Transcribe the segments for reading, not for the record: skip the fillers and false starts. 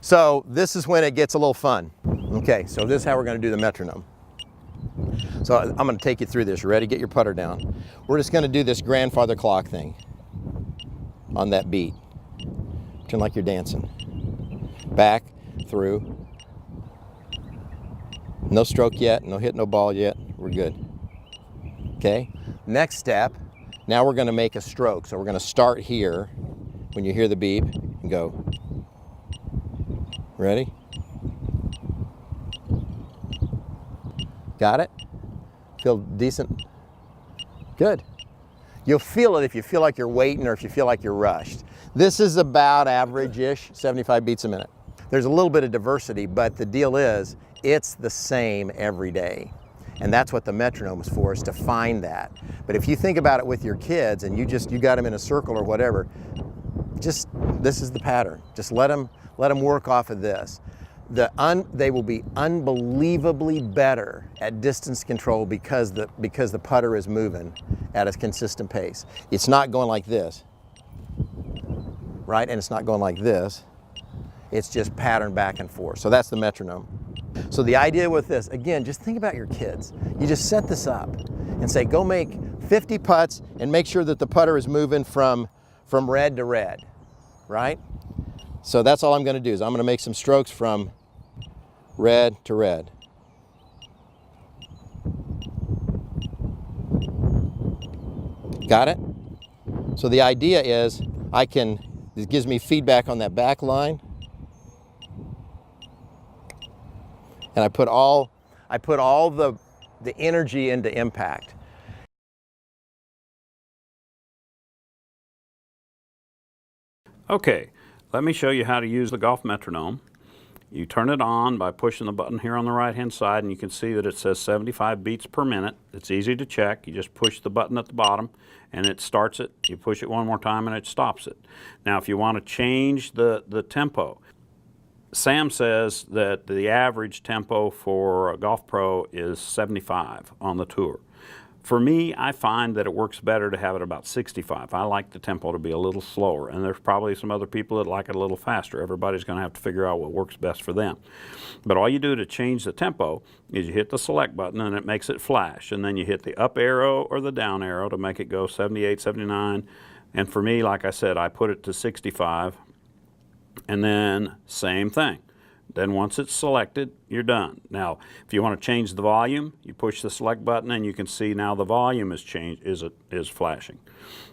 So this is when it gets a little fun. Okay, so this is how we're going to do the metronome. So I'm going to take you through this. You ready? Get your putter down. We're just going to do this grandfather clock thing on that beat. Pretend like you're dancing. Back, through. No stroke yet, no hit, no ball yet. We're good. Okay, next step, now we're going to make a stroke. So we're going to start here when you hear the beep and go. Ready? Got it? Feel decent? Good. You'll feel it if you feel like you're waiting or if you feel like you're rushed. This is about average-ish, 75 beats a minute. There's a little bit of diversity, but the deal is it's the same every day. And that's what the metronome is for, is to find that. But if you think about it with your kids and you got them in a circle or whatever, this is the pattern. Just let them work off of this. They will be unbelievably better at distance control because the putter is moving at a consistent pace. It's not going like this, right? And it's not going like this. It's just pattern back and forth. So that's the metronome. So the idea with this, again, just think about your kids. You just set this up and say, go make 50 putts and make sure that the putter is moving from red to red, right? So that's all I'm going to do is I'm going to make some strokes from red to red. Got it? So the idea is this gives me feedback on that back line. And I put all the energy into impact. Okay, let me show you how to use the golf metronome. You turn it on by pushing the button here on the right hand side, and you can see that it says 75 beats per minute. It's easy to check. You just push the button at the bottom and it starts it. You push it one more time and it stops it. Now if you want to change the tempo, Sam says that the average tempo for a golf pro is 75 on the tour. For me, I find that it works better to have it about 65. I like the tempo to be a little slower, and there's probably some other people that like it a little faster. Everybody's going to have to figure out what works best for them. But all you do to change the tempo is you hit the select button and it makes it flash, and then you hit the up arrow or the down arrow to make it go 78, 79. And for me, like I said, I put it to 65. And then same thing. Then once it's selected, you're done. Now, if you want to change the volume, you push the select button and you can see now the volume is flashing.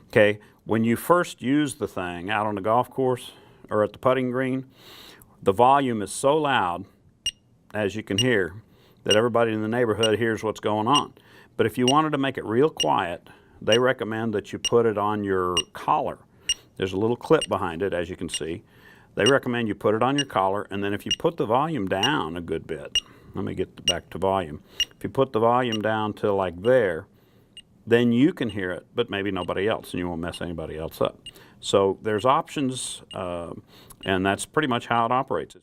Okay, when you first use the thing out on the golf course or at the putting green, the volume is so loud, as you can hear, that everybody in the neighborhood hears what's going on. But if you wanted to make it real quiet, they recommend that you put it on your collar. There's a little clip behind it, as you can see. They recommend you put it on your collar, and then if you put the volume down a good bit, let me get back to volume. If you put the volume down to like there, then you can hear it, but maybe nobody else, and you won't mess anybody else up. So there's options, and that's pretty much how it operates.